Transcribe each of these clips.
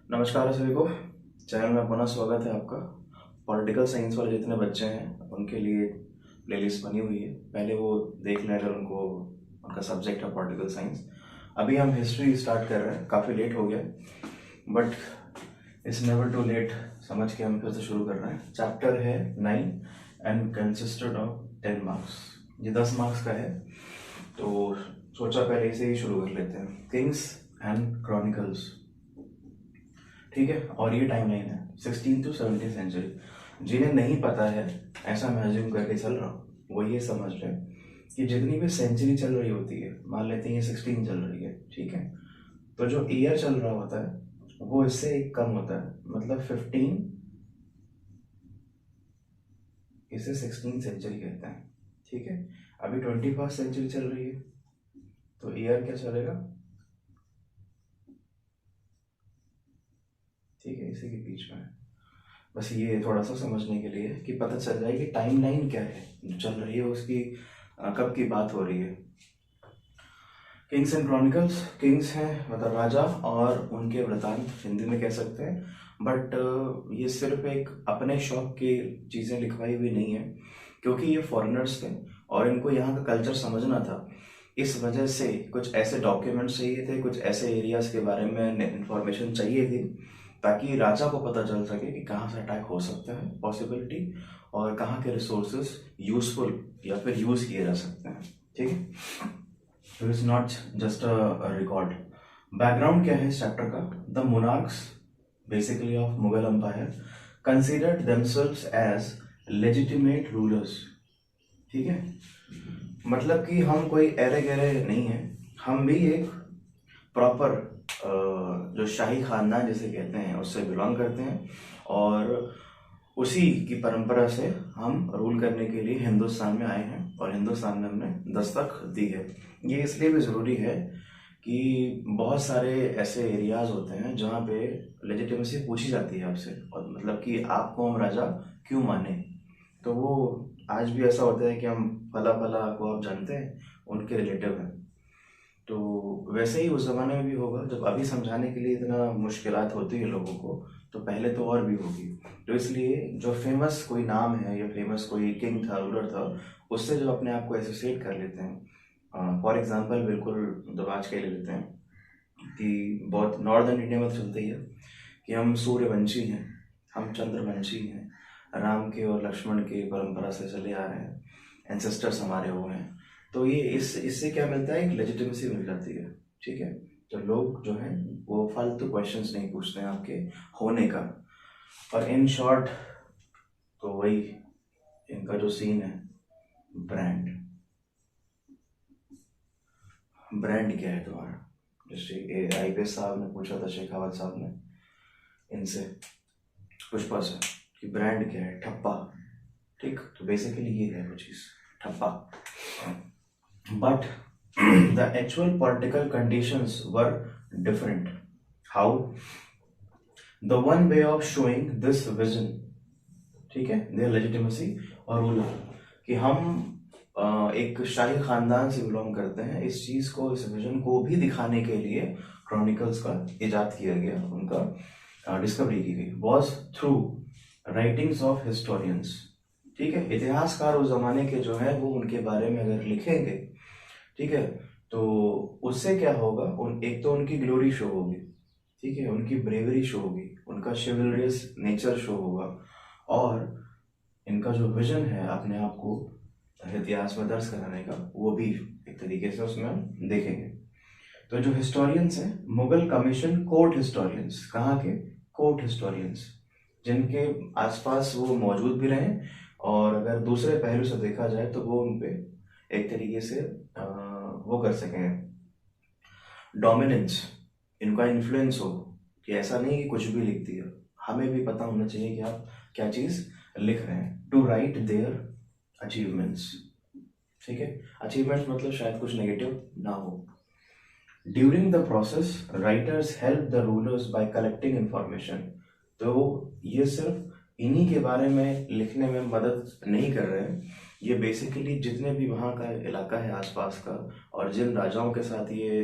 नमस्कार सभी को। चैनल में पुनः स्वागत है आपका। पॉलिटिकल साइंस वाले जितने बच्चे हैं उनके लिए प्लेलिस्ट बनी हुई है, पहले वो देख लें अगर उनको उनका सब्जेक्ट है पॉलिटिकल साइंस। अभी हम हिस्ट्री स्टार्ट कर रहे हैं, काफ़ी लेट हो गया but it's never too late समझ के हम फिर से शुरू कर रहे हैं। चैप्टर है 9 एंड कंसिस्टेड ऑफ 10 मार्क्स। ये 10 मार्क्स का है तो सोचा पहले इसे ही शुरू कर लेते हैं। किंग्स एंड क्रॉनिकल्स, ठीक है। और ये टाइमलाइन है 16 to 17 सेंचुरी। जिन्हें नहीं पता है, ऐसा मैं अज्यूम करके चल रहा हूँ, वो ये समझ रहे हैं कि जितनी भी सेंचुरी चल रही होती है, मान लेते हैं ये 16 चल रही है, ठीक है, तो जो ईयर चल रहा होता है वो इससे एक कम होता है, मतलब 15 इसे 16 सेंचुरी कहते हैं, ठीक है। अभी 21st सेंचुरी चल रही है तो ईयर क्या चलेगा, ठीक है, इसी के बीच में है। बस ये थोड़ा सा समझने के लिए कि पता चल जाए कि टाइम लाइन क्या है जो चल रही है, उसकी कब की बात हो रही है। किंग्स एंड क्रॉनिकल्स, किंग्स हैं मतलब राजा और उनके वृतांत हिंदी में कह सकते हैं, बट ये सिर्फ एक अपने शौक की चीज़ें लिखवाई हुई नहीं है, क्योंकि ये फॉरेनर्स थे और इनको यहाँ का कल्चर समझना था। इस वजह से कुछ ऐसे डॉक्यूमेंट्स चाहिए थे, कुछ ऐसे एरियाज के बारे में इंफॉर्मेशन चाहिए थी ताकि राजा को पता चल सके कि कहाँ से अटैक हो सकता है, पॉसिबिलिटी, और कहाँ के रिसोर्सेज यूजफुल या फिर यूज किए जा सकते हैं, ठीक है। तो it's not just a record. Background क्या है इस चैप्टर का? The monarchs basically of Mughal empire considered themselves as legitimate rulers, ठीक है। मतलब कि हम कोई एरे गहरे नहीं है, हम भी एक प्रॉपर जो शाही खानदान जिसे कहते हैं उससे बिलोंग करते हैं और उसी की परंपरा से हम रूल करने के लिए हिंदुस्तान में आए हैं और हिंदुस्तान में हमने दस्तक दी है। ये इसलिए भी ज़रूरी है कि बहुत सारे ऐसे एरियाज होते हैं जहाँ पे लेजिटिमेसी पूछी जाती है आपसे, और मतलब कि आपको हम राजा क्यों माने। तो वो आज भी ऐसा होता है कि हम फला फला को आप जानते हैं, उनके रिलेटिव हैं। तो वैसे ही उस ज़माने में भी होगा, जब अभी समझाने के लिए इतना मुश्किलात होती है लोगों को, तो पहले तो और भी होगी। तो इसलिए जो फेमस कोई नाम है या फेमस कोई किंग था, रूलर था, उससे जो अपने आप को एसोसिएट कर लेते हैं। फॉर एग्जांपल बिल्कुल जब आज के ले लेते हैं कि बहुत नॉर्दर्न इंडिया में तो चलते ही है कि हम सूर्यवंशी हैं, हम चंद्रवंशी हैं, राम के और लक्ष्मण के परंपरा से चले आ रहे हैं, एंसेस्टर्स हमारे वो हैं। तो ये इससे क्या मिलता है, एक लेजिटिमेसी मिल जाती है, ठीक है। तो लोग जो हैं वो फालतू क्वेश्चंस नहीं पूछते हैं आपके होने का। और इन शॉर्ट तो वही इनका जो सीन है, ब्रांड। ब्रांड क्या है तुम्हारा? जैसे IPS साहब ने पूछा था, शेखावत साहब ने इनसे, पुष्पा से, कि ब्रांड क्या है? ठप्पा, ठीक। तो बेसिकली ये है वो चीज़, ठप्पा। But the actual political conditions were different. How? The one way of showing this vision, ठीक है, their legitimacy और रूलर, कि हम एक शाही खानदान से बिलोंग करते हैं, इस चीज को, इस विजन को भी दिखाने के लिए क्रॉनिकल्स का इजाद किया गया, उनका डिस्कवरी की गई, was through writings of historians, ठीक है। इतिहासकार उस जमाने के जो है वो उनके बारे में अगर लिखेंगे, ठीक है, तो उससे क्या होगा, एक तो उनकी ग्लोरी शो होगी, ठीक है, उनकी ब्रेवरी शो होगी, उनका शिवलरियस नेचर शो होगा, और इनका जो विजन है अपने आप को इतिहास में दर्ज कराने का, वो भी एक तरीके से उसमें हम देखेंगे। तो जो हिस्टोरियंस हैं, मुगल कमीशन कोर्ट हिस्टोरियंस, कहाँ के? कोर्ट हिस्टोरियंस, जिनके आसपास वो मौजूद भी रहे, और अगर दूसरे पहलू से देखा जाए तो वो उन पे एक तरीके से वो कर सकें, डोमिनेंस, इनका इन्फ्लुएंस हो, कि ऐसा नहीं कि कुछ भी लिख दिया, हमें भी पता होना चाहिए कि आप क्या चीज़ लिख रहे हैं। टू राइट देयर अचीवमेंट्स, ठीक है। अचीवमेंट्स मतलब शायद कुछ नेगेटिव ना हो। During the process writers help the rulers bye collecting information. तो ये सिर्फ इन्हीं के बारे में लिखने में मदद नहीं कर रहे हैं, ये बेसिकली जितने भी वहाँ का इलाका है आसपास का, और जिन राजाओं के साथ ये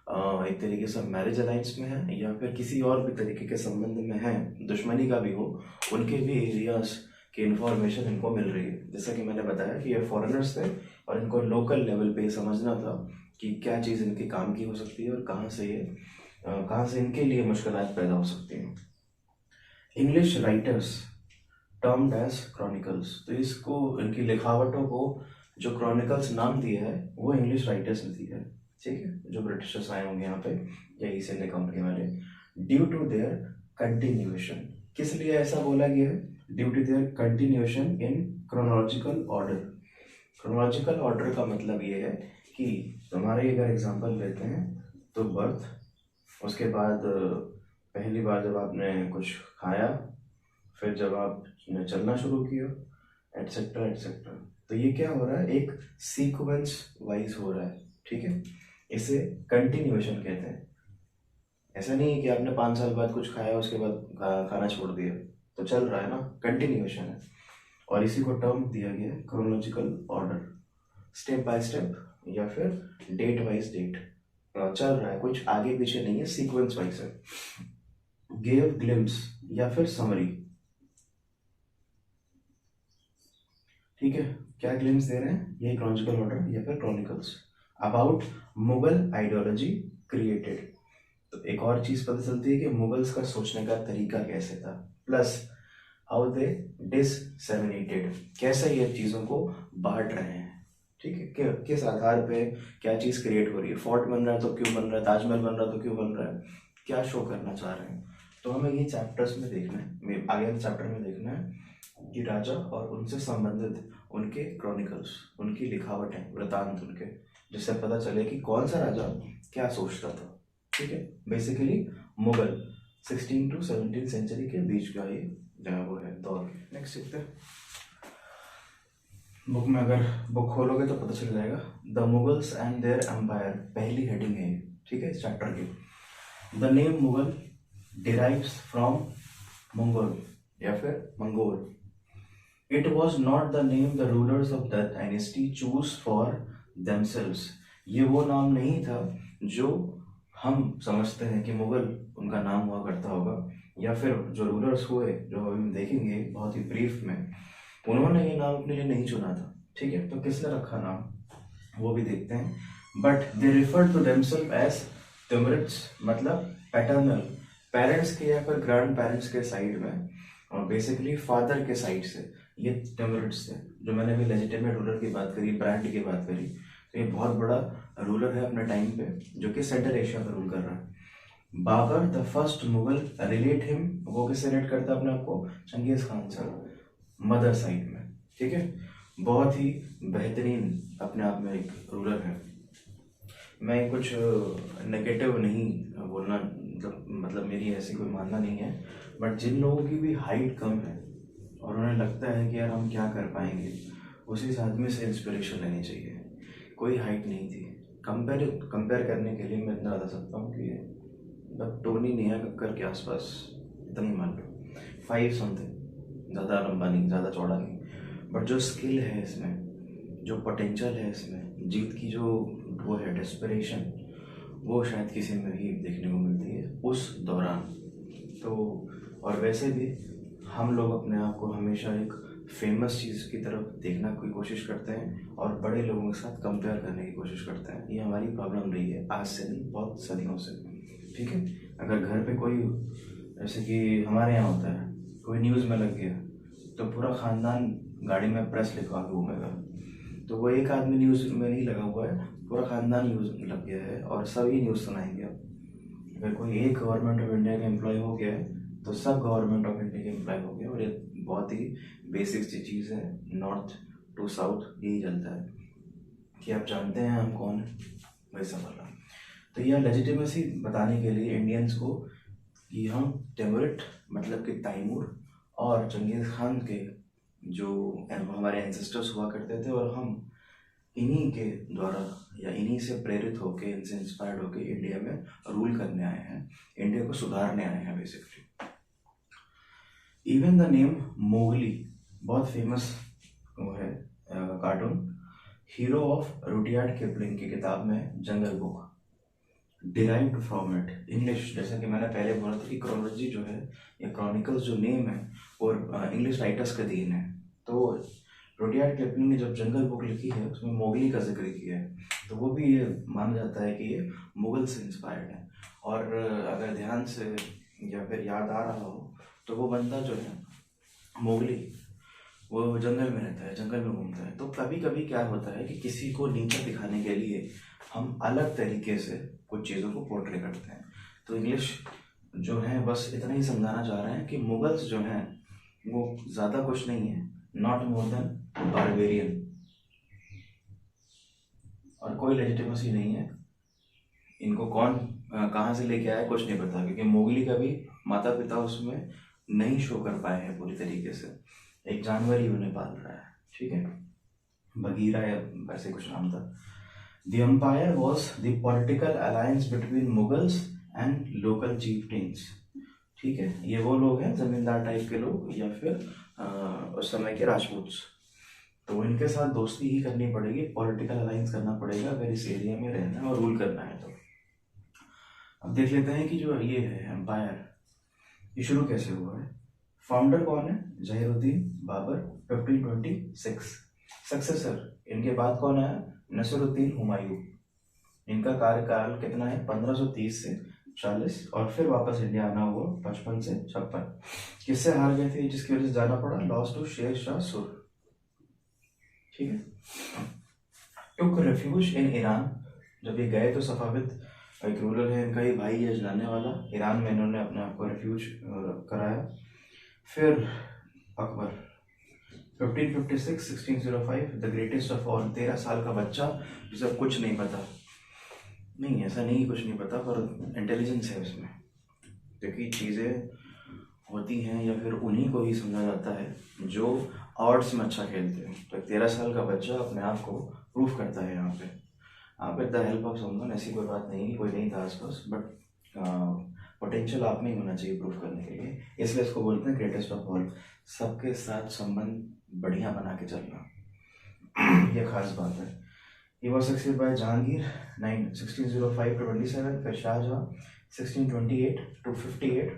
एक तरीके से मैरिज अलायंस में है या फिर किसी और भी तरीके के संबंध में है, दुश्मनी का भी हो, उनके भी एरियाज की इंफॉर्मेशन इनको मिल रही है। जैसा कि मैंने बताया कि ये फॉरेनर्स थे और इनको लोकल लेवल पे समझना था कि क्या चीज़ इनके काम की हो सकती है और कहाँ से इनके लिए मुश्किलात पैदा हो सकती हैं। English writers termed as chronicles, तो इसको इनकी लिखावटों को जो क्रॉनिकल्स नाम दिया है वो इंग्लिश राइटर्स ने दिया है, ठीक है, जो ब्रिटिशर्स आए होंगे यहाँ पे या ईस्ट इंडिया कंपनी वाले। ड्यू टू देयर कंटिन्यूएशन, किस लिए ऐसा बोला गया है? Due to their continuation in chronological order. Chronological order का मतलब ये है कि तुम्हारे अगर एग्जांपल लेते हैं तो बर्थ, उसके बाद पहली बार जब आपने कुछ खाया, फिर जब आपने चलना शुरू किया, एटसेट्रा एटसेट्रा, तो ये क्या हो रहा है? एक सीक्वेंस वाइज हो रहा है, ठीक है, इसे कंटिन्यूएशन कहते हैं। ऐसा नहीं है कि आपने 5 साल बाद कुछ खाया उसके बाद खाना छोड़ दिया, तो चल रहा है ना, कंटिन्यूएशन है। और इसी को टर्म दिया गया है chronological order, step by step या फिर डेट वाइज डेट चल रहा है, कुछ आगे पीछे नहीं है, सीक्वेंस वाइज है। गिव ग्लिम्स या फिर समरी, ठीक है, क्या ग्लिम्स दे रहे हैं? यही क्रोनोलॉजिकल ऑर्डर या फिर chronicles about Mughal ideology created. तो एक और चीज पता चलती है कि मुगल्स का सोचने का तरीका कैसे था, प्लस हाउ दे डिससेमिनेटेड, कैसे ये चीजों को बांट रहे हैं, ठीक है, किस आधार पे क्या चीज क्रिएट हो रही है, फोर्ट बन रहा है तो क्यों बन रहा है, ताजमहल बन रहा है तो क्यों बन रहा है, क्या शो करना चाह रहे हैं। तो हमें ये चैप्टर्स में देखना है, आगे के चैप्टर में देखना है कि राजा और उनसे संबंधित उनके क्रॉनिकल्स, उनकी लिखावटें, वृतांत उनके, जिससे पता चले कि कौन सा राजा क्या सोचता था, ठीक है। बेसिकली मुगल 16 to 17 सेंचुरी के बीच का ये वो है दौर। नेक्स्ट देखते हैं, बुक में अगर बुक खोलोगे तो पता चल जाएगा, the Mughals and their empire, पहली हेडिंग है, ठीक है, इस चैप्टर की। The name Mughal derives from Mongol या फिर Mongol. It was not the name the rulers of that dynasty choose for themselves. ये वो नाम नहीं था जो हम समझते हैं कि मुगल उनका नाम हुआ करता होगा, या फिर जो रूलर्स हुए, जो हम देखेंगे बहुत ही ब्रीफ में, उन्होंने ये नाम अपने लिए नहीं चुना था, ठीक है। तो किसने रखा नाम वो भी देखते हैं। But they refer to themselves as Timurids, मतलब पैटर्नल, पेरेंट्स के या फिर ग्रैंड पेरेंट्स के साइड में, और बेसिकली फादर के साइड से ये तिमरिट्स थे। जो मैंने अभी लेजिटिमेट रूलर की बात करी, ब्रांड की बात करी, तो ये बहुत बड़ा रूलर है अपने टाइम पे, जो कि सेंट्रल एशिया पर रूल कर रहा है। Babur the first Mughal relate him, वो किससे रिलेट करता है अपने आप को? चंगेज खान से, मदर साइड में, ठीक है। बहुत ही बेहतरीन अपने आप में एक रूलर है। मैं कुछ नेगेटिव नहीं बोलना, मतलब मेरी ऐसी कोई मानना नहीं है, बट जिन लोगों की भी हाइट कम है और उन्हें लगता है कि यार हम क्या कर पाएंगे, उसी आदमी से इंस्पिरेशन लेनी चाहिए। कोई हाइट नहीं थी, कंपेयर करने के लिए मैं इतना बता सकता हूँ कि मतलब टोनी नेहा कक्कर के आसपास, इतना ही मान लो, 5 समथिंग, ज़्यादा लंबा नहीं, ज़्यादा चौड़ा नहीं, बट जो स्किल है इसमें, जो पोटेंशियल है इसमें, जीत की जो वो है डेस्परेशन, वो शायद किसी में ही देखने को मिलती है उस दौरान। तो और वैसे भी हम लोग अपने आप को हमेशा एक फेमस चीज़ की तरफ देखना की कोशिश करते हैं और बड़े लोगों के साथ कंपेयर करने की कोशिश करते हैं। ये हमारी प्रॉब्लम रही है आज से नहीं, बहुत सदियों से, ठीक है। अगर घर पे कोई, जैसे कि हमारे यहाँ होता है, कोई न्यूज़ में लग गया तो पूरा ख़ानदान गाड़ी में प्रेस लिखवा के घूमेगा। तो वो एक आदमी न्यूज़ में नहीं लगा हुआ है, पूरा ख़ानदान न्यूज़ में लग गया है और सभी न्यूज़ सुनाएंगे। अगर कोई एक गवर्नमेंट ऑफ इंडिया का एम्प्लॉय हो गया है तो सब गवर्नमेंट ऑफ इंडिया के एम्प्लॉय हो गए। और ये बहुत ही बेसिक सी चीज़ है, नॉर्थ टू साउथ यही चलता है कि आप जानते हैं हम कौन है, वैसा वाला। तो यह लेजिटिमेसी बताने के लिए इंडियंस को कि हम टिमुरिड मतलब कि तैमूर और चंगेज़ खान के जो हमारे एंसेस्टर्स हुआ करते थे, और हम इन्हीं के द्वारा या इन्हीं से प्रेरित होके, इनसे इंस्पायर्ड होके इंडिया में रूल करने आए हैं, इंडिया को सुधारने आए हैं basically. Even the name Mowgli बहुत फेमस वो है cartoon, hero of Rudyard Kipling की किताब में Jungle Book, derived from it English, जैसा कि मैंने पहले बोला था कि क्रोनोलॉजी जो है या क्रॉनिकल्स जो नेम है और इंग्लिश राइटर्स का देन है। तो रुडयार्ड किपलिंग ने जब जंगल बुक लिखी है उसमें मोगली का जिक्र किया है, तो वो भी ये माना जाता है कि ये मुगल से इंस्पायर्ड है। और अगर ध्यान से या फिर याद आ रहा हो तो वो बंदा जो है मोगली, वो जंगल में रहता है, जंगल में घूमता है। तो कभी कभी क्या होता है कि किसी को नीचा दिखाने के लिए हम अलग तरीके से कुछ चीज़ों को पोर्ट्रे करते हैं। तो इंग्लिश जो है बस इतना ही समझाना चाह रहे हैं कि मुगल्स जो हैं वो ज़्यादा कुछ नहीं है, नॉट मोर देन बारबेरियन, और कोई लेजिटिमेसी नहीं है। इनको कौन कहाँ से लेके आया कुछ नहीं पता, क्योंकि मोगली का भी माता पिता उसमें नहीं शो कर पाए हैं पूरी तरीके से, एक जानवर ही उन्हें पाल रहा है, ठीक है, बगीरा या वैसे कुछ नाम था। The empire was the political alliance between Mughals and local chieftains, ठीक है, ये वो लोग हैं जमींदार टाइप के लोग या फिर उस समय के राजपूत। तो इनके साथ दोस्ती ही करनी पड़ेगी, पॉलिटिकल अलायंस करना पड़ेगा अगर इस एरिया में रहना है और रूल करना है। तो अब देख लेते हैं कि जो ये है एम्पायर, ये शुरू कैसे हुआ है। फाउंडर कौन है? जहीरुद्दीन बाबर 1526। सक्सेसर इनके बाद कौन आया? नसरुद्दीन हुमायूं। इनका कार्यकाल कितना है? 1530 से 40, और फिर वापस इंडिया आना हुआ 55 से 56। किससे हार गए थे जिसकी वजह से जाना पड़ा? लॉस टू शेर शाह सुर, ठीक है। टुक रेफ्यूज इन ईरान, जब ये गए तो सफाविद एक रूलर है इनका, ये भाई है जलाने वाला, ईरान में इन्होंने अपने आप को रेफ्यूज कराया। फिर Akbar 1556 1605, the greatest of all, 13 साल का बच्चा जिसे कुछ नहीं पता, नहीं ऐसा नहीं कुछ नहीं पता, पर इंटेलिजेंस है उसमें, क्योंकि चीज़ें होती हैं या फिर उन्हीं को ही समझा जाता है जो आर्ट्स में अच्छा खेलते हैं। तो 13 साल का बच्चा अपने आप को प्रूफ करता है यहाँ पे, आप with the help of someone, ऐसी कोई बात नहीं है, कोई नहीं था आसपास, बट पोटेंशियल आप में ही होना चाहिए प्रूफ करने के लिए, इसलिए इसको बोलते हैं ग्रेटेस्ट ऑफ ऑल। सबके साथ संबंध बढ़िया बना के चलना ये खास बात है। He was succeeded by Jahangir 1605 to 27, फिर Shahjahan 1628 to 58,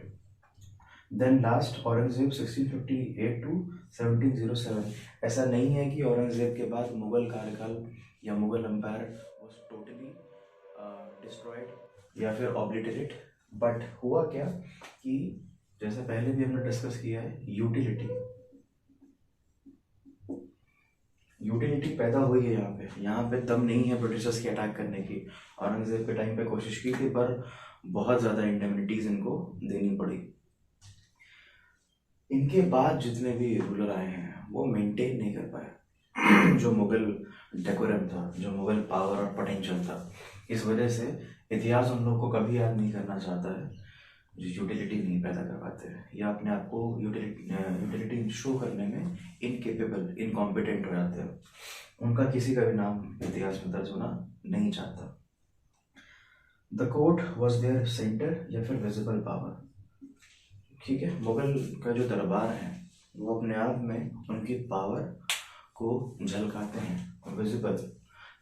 then last Aurangzeb 1658 to 1707। ऐसा नहीं है कि औरंगजेब के बाद मुगल कार्यकाल या Mughal empire was totally destroyed या फिर ऑब्लिटरेट, बट हुआ क्या कि जैसे पहले भी हमने डिस्कस किया है, यूटिलिटी पैदा हुई है यहाँ पे दम नहीं है ब्रिटिशर्स की अटैक करने की। औरंगजेब के टाइम पे कोशिश की थी, पर बहुत ज़्यादा इंडेमनिटीज इनको देनी पड़ी। इनके बाद जितने भी रूलर आए हैं वो मेंटेन नहीं कर पाए जो मुगल डेकोरम था, जो मुगल पावर और पोटेंशियल था। इस वजह से इतिहास हम लोग को कभी याद नहीं करना चाहता है जो यूटिलिटी नहीं पैदा कर पाते हैं या अपने आप को यूटिलिटी शो करने में इनकेपेबल, इनकॉम्पिटेंट हो जाते हैं, उनका किसी का भी नाम इतिहास में दर्ज होना नहीं चाहता। The court was their centre या फिर विजिबल पावर, ठीक है। मुगल का जो दरबार है वो अपने आप में उनकी पावर को झलकाते हैं। विजिबल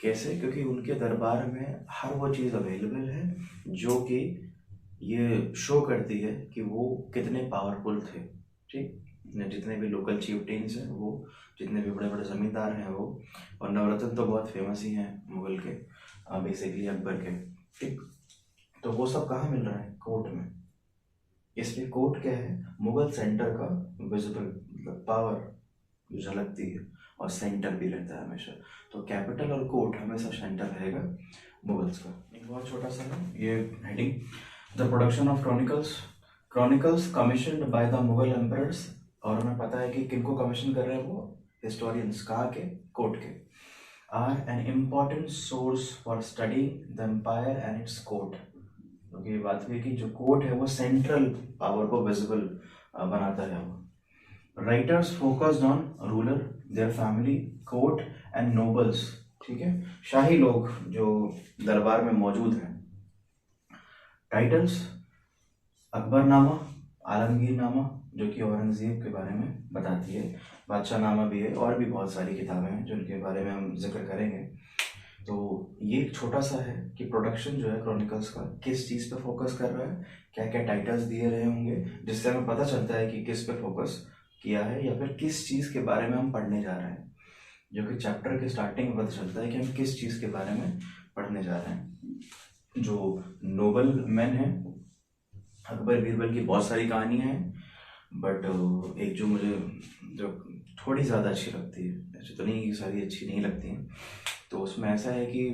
कैसे? क्योंकि उनके दरबार में हर वो चीज़ अवेलेबल है जो कि ये शो करती है कि वो कितने पावरफुल थे, ठीक। जितने भी लोकल चीफटेन्स हैं वो, जितने भी बड़े बड़े ज़मींदार हैं वो, और नवरत्न तो बहुत फेमस ही हैं मुगल के, बेसिकली अकबर के, ठीक। तो वो सब कहाँ मिल रहा है? कोर्ट में। इसलिए कोर्ट क्या है? मुगल सेंटर का विजिबल, मतलब पावर झलकती है, और सेंटर भी रहता है हमेशा। तो कैपिटल और कोर्ट हमेशा सेंटर रहेगा मुगल्स का। एक बहुत छोटा सा है ये heading, the production of chronicles commissioned by the Mughal emperors, और हमें पता है कि किनको कमीशन कर रहे हैं वो? हिस्टोरियंस। कहाँ के? कोर्ट के। Are an important source for studying the empire and its court, क्योंकि ये बात हुई कि जो कोर्ट है वो सेंट्रल पावर को विजिबल बनाता है। Writers focused on ruler, their family, court and nobles, ठीक है, शाही लोग जो दरबार में मौजूद हैं। टाइटल्स, अकबरनामा, आलमगीरनामा जो कि औरंगजेब के बारे में बताती है, बादशाह नामा भी है, और भी बहुत सारी किताबें हैं जिनके बारे में हम जिक्र करेंगे। तो ये एक छोटा सा है कि प्रोडक्शन जो है क्रॉनिकल्स का किस चीज़ पे फोकस कर रहा है, क्या क्या टाइटल्स दिए रहे होंगे, जिससे हमें पता चलता है कि किस पे फोकस किया है या फिर किस चीज़ के बारे में हम पढ़ने जा रहे हैं, जो कि चैप्टर के स्टार्टिंग में पता चलता है कि हम किस चीज़ के बारे में पढ़ने जा रहे हैं। जो नोबल मैन है, अकबर बीरबल की बहुत सारी कहानियाँ हैं, बट एक जो मुझे जो थोड़ी ज़्यादा अच्छी लगती है, ऐसे तो नहीं कि सारी अच्छी नहीं लगती हैं, तो उसमें ऐसा है कि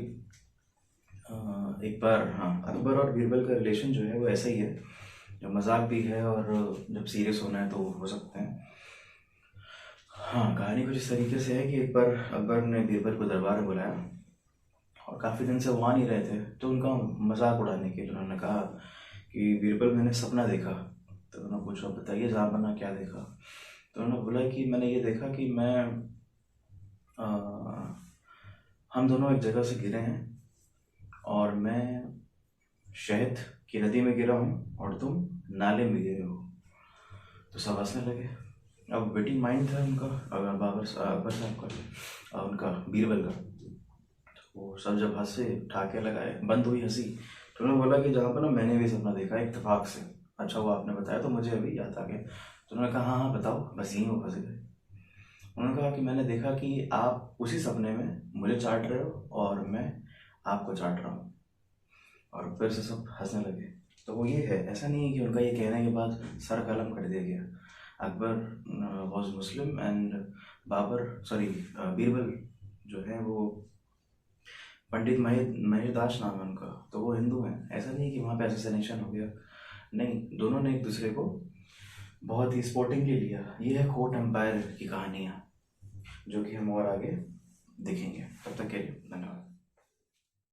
एक बार, हाँ, अकबर और बीरबल का रिलेशन जो है वो ऐसा ही है, जो मजाक भी है और जब सीरियस होना है तो हो सकते हैं। हाँ, कहानी कुछ इस तरीके से है कि एक बार अकबर ने बीरबल को दरबार में बुलाया और काफ़ी दिन से वो आ नहीं रहे थे, तो उनका मजाक उड़ाने के लिए उन्होंने कहा कि बीरबल मैंने सपना देखा। तो उन्होंने पूछा बताइए जहाँपना क्या देखा। तो उन्होंने बोला कि मैंने ये देखा कि अ, हम दोनों एक जगह से गिरे हैं और मैं शहद की नदी में गिरा हूँ और तुम नाले में गिरे हो। तो सब हंसने लगे। अब वेटिंग माइंड था उनका, अगर अकबर साहब का और उनका बीरबल का। वो सब जब हंसे, ठाके लगाए, बंद हुई हंसी, तो उन्होंने बोला कि जहाँ पर ना मैंने भी सपना देखा इत्तेफाक से। अच्छा हुआ आपने बताया तो मुझे अभी याद आ गया। तो उन्होंने कहा हाँ हाँ बताओ, बस यहीं वो फंस गए। उन्होंने कहा कि मैंने देखा कि आप उसी सपने में मुझे चाट रहे हो और मैं आपको चाट रहा हूँ। और फिर से सब हंसने लगे। तो वो ये है, ऐसा नहीं है कि उनका ये कहने के बाद सर कलम कर दिया गया। Akbar was Muslim and Babur, sorry, Birbal जो है वो पंडित महेश दास नाम है उनका, तो वो हिंदू हैं। ऐसा नहीं है कि वहाँ पे असैसिनेशन हो गया, नहीं, दोनों ने एक दूसरे को बहुत ही स्पोर्टिंगली लिया। ये है खोट एम्पायर की कहानियाँ, जो कि हम और आगे देखेंगे। तब तक के लिए धन्यवाद।